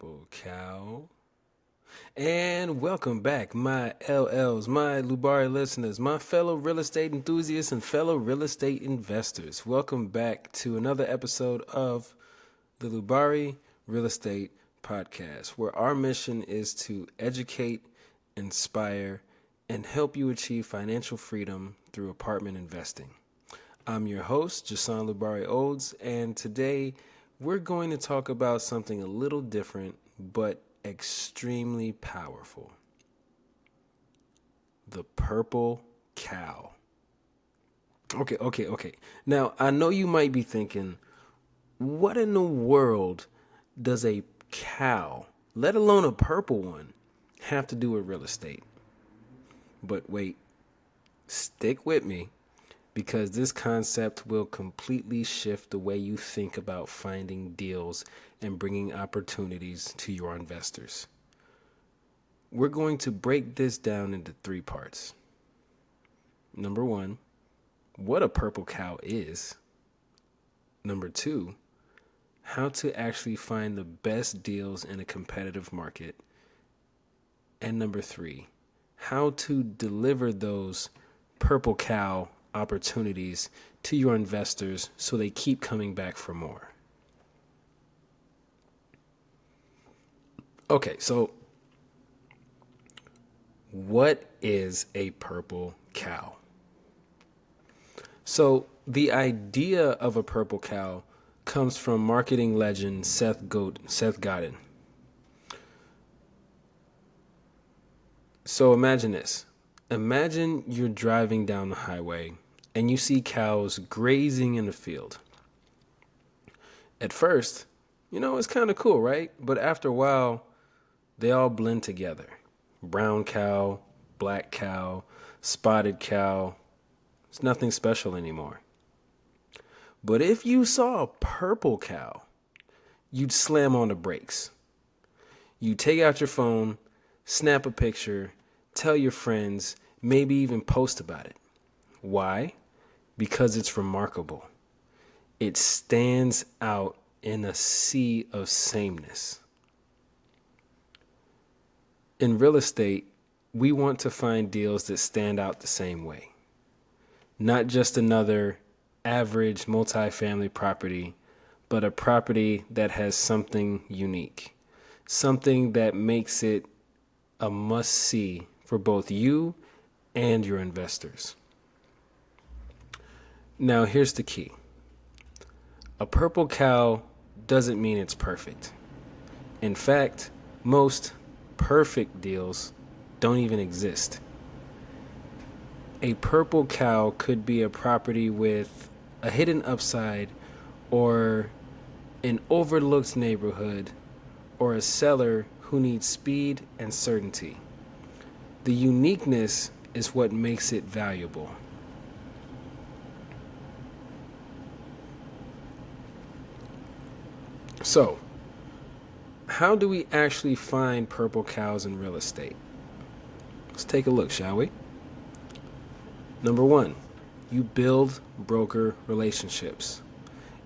purple cow. And welcome back, my LLs, my Lubari listeners, my fellow real estate enthusiasts, and fellow real estate investors. Welcome back to another episode of the Lubari Real Estate Podcast, where our mission is to educate, inspire, and help you achieve financial freedom through apartment investing. I'm your host, Jason Lubari Olds, and today we're going to talk about something a little different but extremely powerful. The purple cow. Okay. Now, I know you might be thinking, what in the world does a cow, let alone a purple one, have to do with real estate? But wait, stick with me, because this concept will completely shift the way you think about finding deals and bringing opportunities to your investors. We're going to break this down into three parts. Number one, what a purple cow is. Number two, how to actually find the best deals in a competitive market. And number three, how to deliver those purple cow opportunities to your investors so they keep coming back for more. Okay, so what is a purple cow? So the idea of a purple cow comes from marketing legend Seth Godin. So imagine this. Imagine you're driving down the highway and you see cows grazing in the field. At first, it's kind of cool, right? But after a while, they all blend together. Brown cow, black cow, spotted cow. It's nothing special anymore. But if you saw a purple cow, you'd slam on the brakes. You take out your phone, snap a picture, tell your friends, maybe even post about it. Why? Because it's remarkable. It stands out in a sea of sameness. In real estate, we want to find deals that stand out the same way. Not just another average multifamily property, but a property that has something unique. Something that makes it a must-see for both you and your investors. Now, here's the key. A purple cow doesn't mean it's perfect. In fact, most perfect deals don't even exist. A purple cow could be a property with a hidden upside, or an overlooked neighborhood, or a seller who needs speed and certainty. The uniqueness is what makes it valuable. So, how do we actually find purple cows in real estate? Let's take a look, shall we? Number one, you build broker relationships.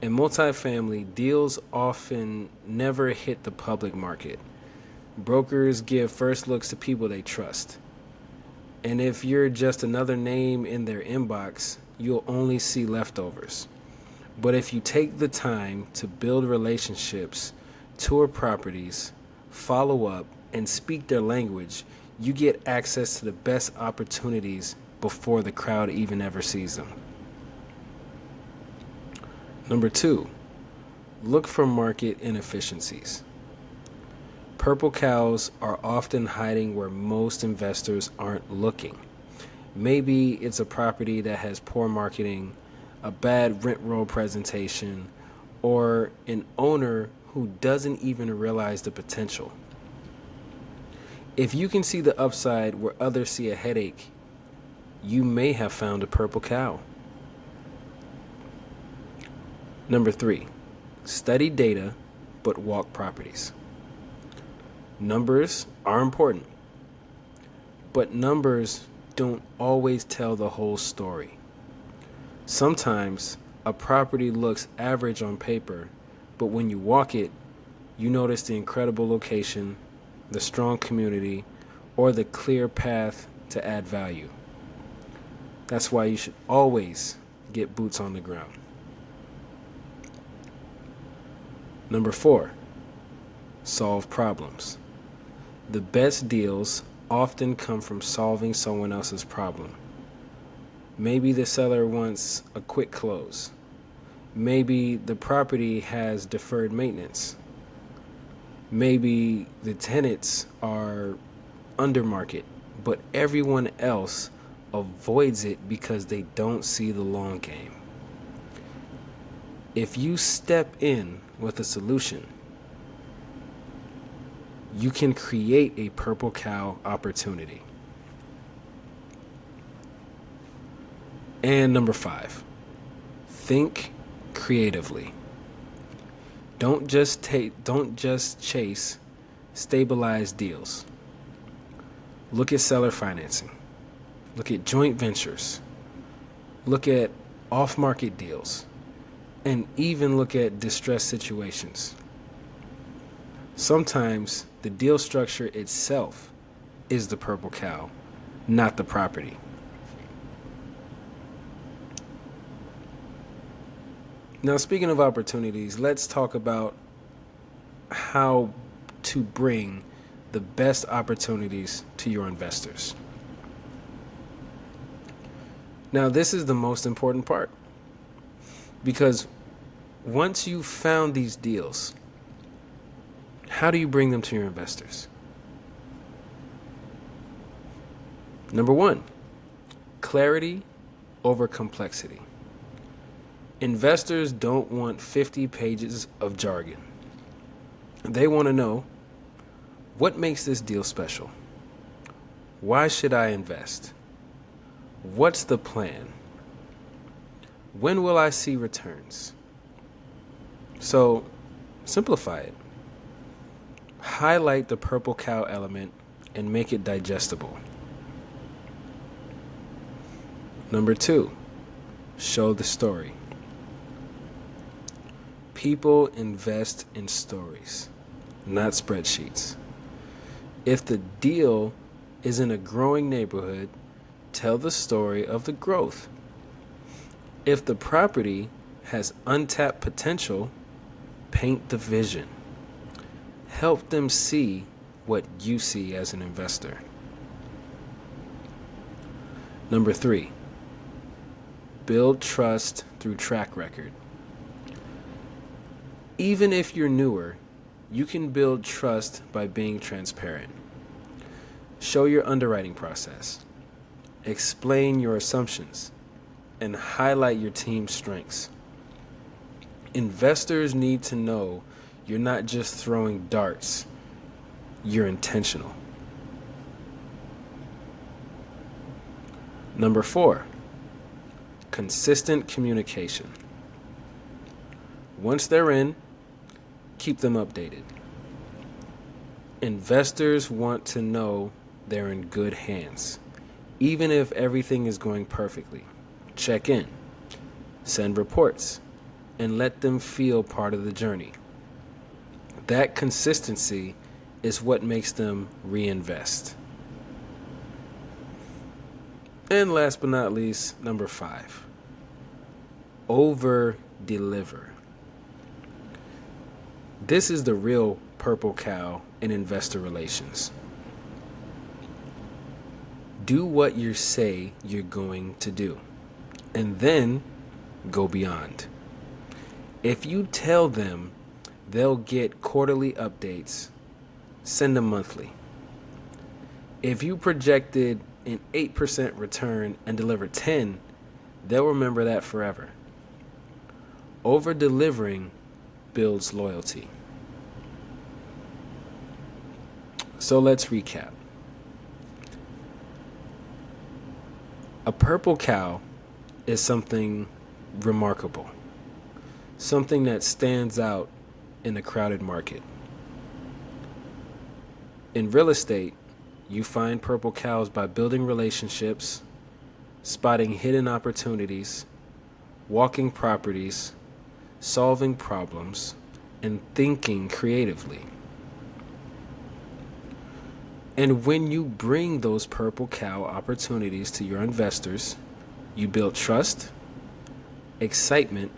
In multifamily, deals often never hit the public market. Brokers give first looks to people they trust. And if you're just another name in their inbox, you'll only see leftovers. But if you take the time to build relationships, tour properties, follow up, and speak their language, you get access to the best opportunities before the crowd even ever sees them. Number two, look for market inefficiencies. Purple cows are often hiding where most investors aren't looking. Maybe it's a property that has poor marketing, a bad rent roll presentation, or an owner who doesn't even realize the potential. If you can see the upside where others see a headache, you may have found a purple cow. Number three, study data, but walk properties. Numbers are important, but numbers don't always tell the whole story. Sometimes a property looks average on paper, but when you walk it, You notice the incredible location, the strong community, or the clear path to add value. That's why you should always get boots on the ground. Number 4, solve problems. The best deals often come from solving someone else's problem. Maybe the seller wants a quick close. Maybe the property has deferred maintenance. Maybe the tenants are under market, but everyone else avoids it because they don't see the long game. If you step in with a solution, you can create a purple cow opportunity. And number 5, think creatively. Don't just chase stabilized deals. Look at seller financing. Look at joint ventures. Look at off-market deals. And even look at distressed situations. Sometimes the deal structure itself is the purple cow, not the property. Now, speaking of opportunities, let's talk about how to bring the best opportunities to your investors. Now, this is the most important part, because once you've found these deals, how do you bring them to your investors? Number 1, clarity over complexity. Investors don't want 50 pages of jargon. They want to know, what makes this deal special? Why should I invest? What's the plan? When will I see returns? So, simplify it. Highlight the purple cow element and make it digestible. Number 2, show the story. People invest in stories, not spreadsheets. If the deal is in a growing neighborhood, tell the story of the growth. If the property has untapped potential, paint the vision. Help them see what you see as an investor. Number 3, build trust through track record. Even if you're newer, you can build trust by being transparent. Show your underwriting process. Explain your assumptions and highlight your team's strengths. Investors need to know you're not just throwing darts, you're intentional. Number 4, consistent communication. Once they're in, keep them updated. Investors want to know they're in good hands. Even if everything is going perfectly, check in, send reports, and let them feel part of the journey. That consistency is what makes them reinvest. And last but not least, number 5, over-deliver. This is the real purple cow in investor relations. Do what you say you're going to do, and then go beyond. If you tell them they'll get quarterly updates, send them monthly. If you projected an 8% return and deliver 10, they'll remember that forever. Over-delivering builds loyalty. So let's recap. A purple cow is something remarkable, something that stands out in a crowded market. In real estate, you find purple cows by building relationships, spotting hidden opportunities, walking properties, solving problems, and thinking creatively. And when you bring those purple cow opportunities to your investors, you build trust, excitement,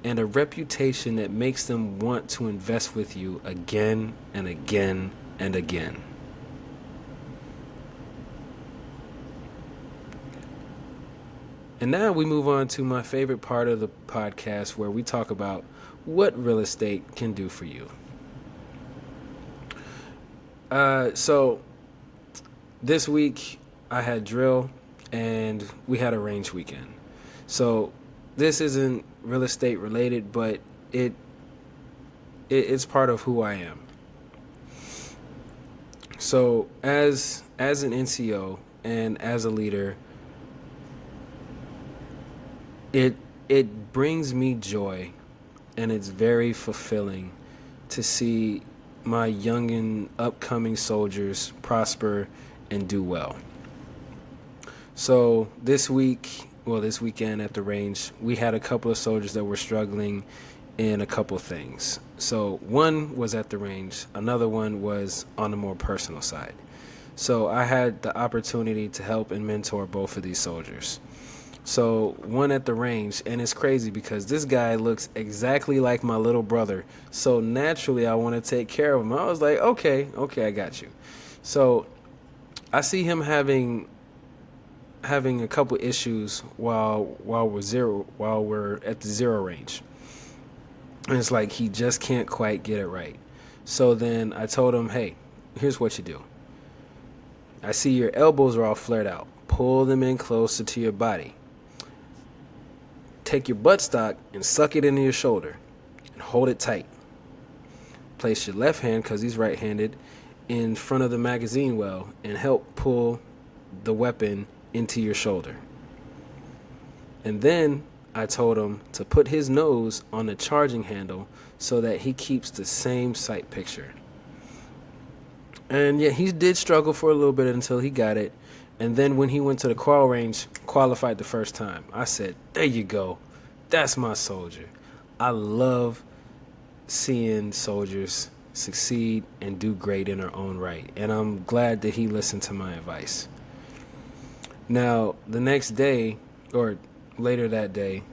and a reputation that makes them want to invest with you again and again and again. And now we move on to my favorite part of the podcast, where we talk about what real estate can do for you. So this week I had drill and we had a range weekend. So this isn't real estate related, but it's part of who I am. So as an NCO and as a leader, it brings me joy, and it's very fulfilling to see my young and upcoming soldiers prosper and do well. So this weekend at the range, we had a couple of soldiers that were struggling in a couple things. So one was at the range, another one was on the more personal side. So I had the opportunity to help and mentor both of these soldiers. So one at the range, and it's crazy because this guy looks exactly like my little brother. So naturally I want to take care of him. I was like, okay, I got you. So I see him having a couple issues while we're at the zero range. And it's like he just can't quite get it right. So then I told him, hey, here's what you do. I see your elbows are all flared out. Pull them in closer to your body. Take your buttstock and suck it into your shoulder and hold it tight. Place your left hand, because he's right-handed, in front of the magazine well and help pull the weapon into your shoulder. And then I told him to put his nose on the charging handle so that he keeps the same sight picture. And yeah, he did struggle for a little bit until he got it. And then when he went to the qual range, qualified the first time, I said, there you go. That's my soldier. I love seeing soldiers succeed and do great in their own right. And I'm glad that he listened to my advice. Now, the next day, or later that day,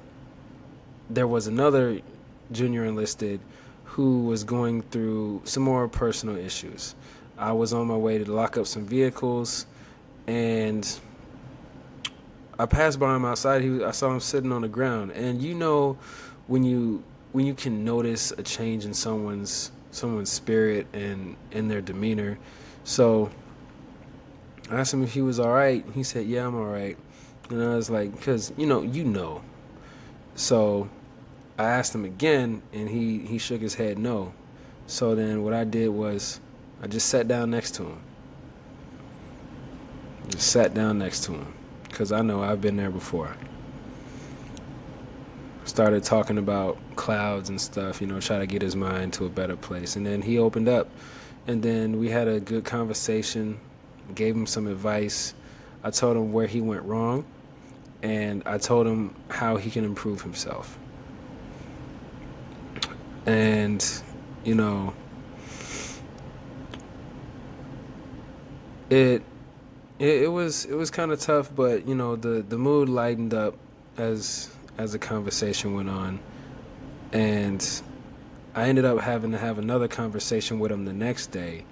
there was another junior enlisted who was going through some more personal issues. I was on my way to lock up some vehicles, and I passed by him outside. I saw him sitting on the ground, and you know when you can notice a change in someone's spirit and in their demeanor. So I asked him if he was all right. He said, yeah, I'm all right. And I was like, because you know. So I asked him again, and he shook his head no. So then what I did was I just sat down next to him. Because I know I've been there before. Started talking about clouds and stuff, try to get his mind to a better place. And then he opened up. And then we had a good conversation, gave him some advice. I told him where he went wrong, and I told him how he can improve himself. And, it was kind of tough, but the mood lightened up as the conversation went on, and I ended up having to have another conversation with him the next day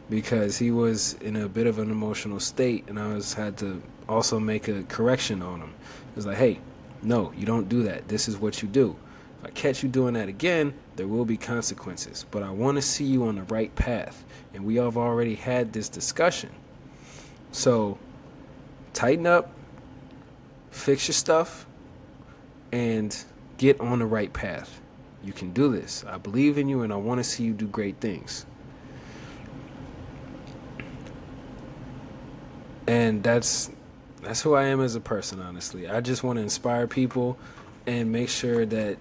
because he was in a bit of an emotional state, and I had to also make a correction on him. It was like, hey, no, you don't do that. This is what you do. If I catch you doing that again, there will be consequences, but I want to see you on the right path, and we have already had this discussion. So tighten up, fix your stuff, and get on the right path. You can do this. I believe in you, and I want to see you do great things. And that's who I am as a person, honestly. I just want to inspire people and make sure that,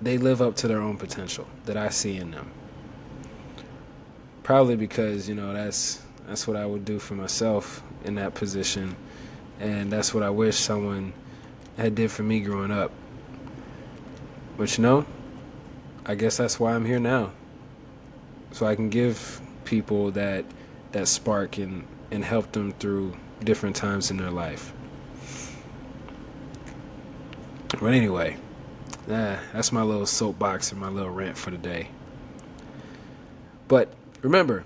they live up to their own potential that I see in them. Probably because, that's what I would do for myself in that position. And that's what I wish someone had did for me growing up. But I guess that's why I'm here now. So I can give people that spark and help them through different times in their life. But anyway, that's my little soapbox and my little rant for the day. But remember,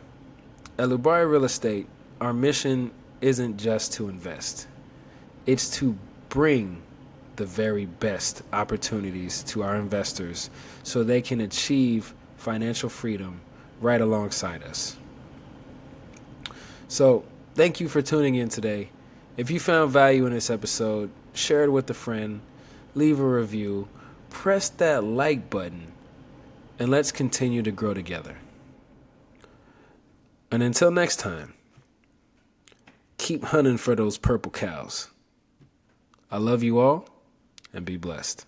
at Lubari Real Estate, our mission isn't just to invest. It's to bring the very best opportunities to our investors so they can achieve financial freedom right alongside us. So, thank you for tuning in today. If you found value in this episode, share it with a friend, leave a review, press that like button, and let's continue to grow together. And until next time, keep hunting for those purple cows. I love you all, and be blessed.